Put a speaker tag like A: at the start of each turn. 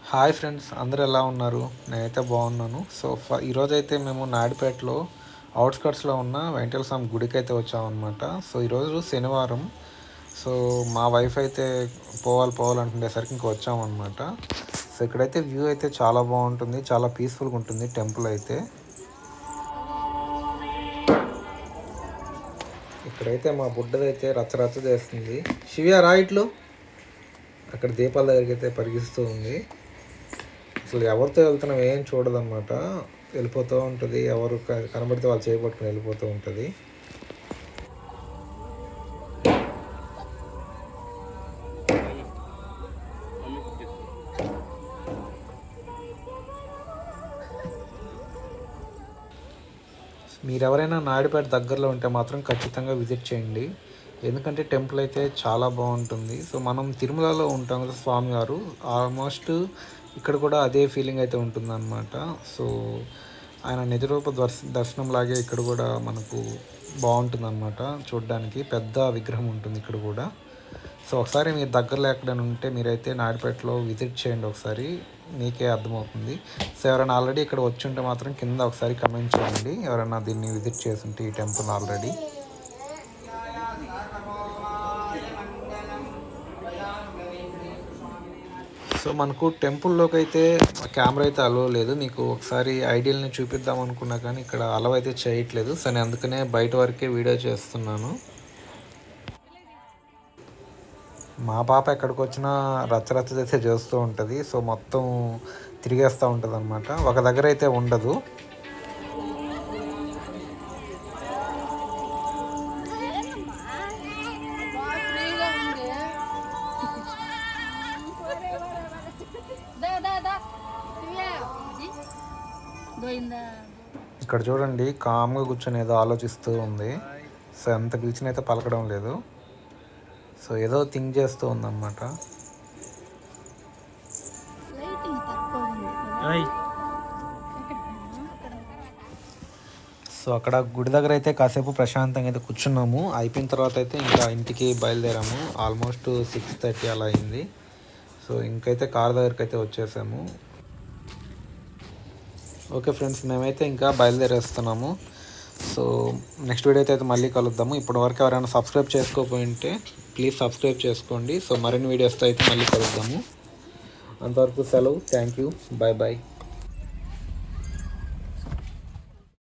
A: Hi friends, అందరూ ఎలా ఉన్నారు? నేనైతే బాగున్నాను. సో ఈరోజైతే మేము నాయుడుపేటలో అవుట్స్కట్స్లో ఉన్న వెంకటేశ్వర స్వామి గుడికి అయితే వచ్చామన్నమాట. సో ఈరోజు శనివారం. సో మా వైఫ్ అయితే పోవాలంటుండేసరికి ఇంక వచ్చామన్నమాట. సో ఇక్కడైతే వ్యూ అయితే చాలా బాగుంటుంది, చాలా పీస్ఫుల్గా ఉంటుంది టెంపుల్ అయితే. ఇక్కడైతే మా బుడ్డదైతే రచ్చరచ్చ చేస్తుంది. శివ్య రా ఇట్లు. అక్కడ దీపాల దగ్గరికి అయితే పరిగిస్తూ ఉంది. అసలు ఎవరితో వెళ్తున్నాం ఏం చూడదన్నమాట. వెళ్ళిపోతూ ఉంటుంది, ఎవరు కనబడితే వాళ్ళు చేయబట్టుకుని వెళ్ళిపోతూ ఉంటుంది. మీరెవరైనా నాయుడుపేట దగ్గరలో ఉంటే మాత్రం ఖచ్చితంగా విజిట్ చేయండి, ఎందుకంటే టెంపుల్ అయితే చాలా బాగుంటుంది. సో మనం తిరుమలలో ఉంటాం కదా స్వామివారు, ఆల్మోస్ట్ ఇక్కడ కూడా అదే ఫీలింగ్ అయితే ఉంటుందన్నమాట. సో ఆయన నిజరూప దర్శనం లాగే ఇక్కడ కూడా మనకు బాగుంటుందన్నమాట. చూడడానికి పెద్ద విగ్రహం ఉంటుంది ఇక్కడ కూడా. సో ఒకసారి మీరు దగ్గరలో ఎక్కడైనా ఉంటే మీరైతే నాయుడుపేటలో విజిట్ చేయండి, ఒకసారి మీకే అర్థమవుతుంది. సో ఎవరైనా ఆల్రెడీ ఇక్కడ వచ్చి ఉంటే మాత్రం కింద ఒకసారి కమెంట్ చేయండి, ఎవరైనా దీన్ని విజిట్ చేస్తుంటే ఈ టెంపుల్ ఆల్రెడీ. సో మనకు టెంపుల్లోకి అయితే కెమెరా అయితే అలవ్ లేదు. మీకు ఒకసారి ఐడియల్ని చూపిద్దాం అనుకున్నా కానీ ఇక్కడ అలవ్ అయితే చేయట్లేదు. సో నేను అందుకనే బయట వరకే వీడియో చేస్తున్నాను. మా పాప ఎక్కడికి వచ్చినా రచ్చరచ్చ అయితే చేస్తూ ఉంటుంది. సో మొత్తం తిరిగేస్తూ ఉంటుంది అనమాట, ఒక దగ్గర అయితే ఉండదు. ఇక్కడ చూడండి, కామ్గా కూర్చొని ఏదో ఆలోచిస్తూ ఉంది. సో ఎంత పిలిచిన అయితే పలకడం లేదు. సో ఏదో థింక్ చేస్తూ ఉందన్నమాట. సో అక్కడ గుడి దగ్గర అయితే కాసేపు ప్రశాంతంగా అయితే కూర్చున్నాము. అయిపోయిన తర్వాత అయితే ఇంకా ఇంటికి బయలుదేరాము. ఆల్మోస్ట్ 6:30 అలా అయింది. సో ఇంకైతే కార్ దగ్గరికి అయితే వచ్చేసాము. ఓకే ఫ్రెండ్స్, మేమైతే ఇంకా బయలుదేరేస్తున్నాము. సో నెక్స్ట్ వీడియో అయితే మళ్ళీ కలుద్దాము. ఇప్పటివరకు ఎవరైనా సబ్స్క్రైబ్ చేసుకోకపోయింటే ప్లీజ్ సబ్స్క్రైబ్ చేసుకోండి. సో మరిన్ని వీడియోస్తో అయితే మళ్ళీ కలుద్దాము. అంతవరకు సెలవు. Thank you. Bye bye.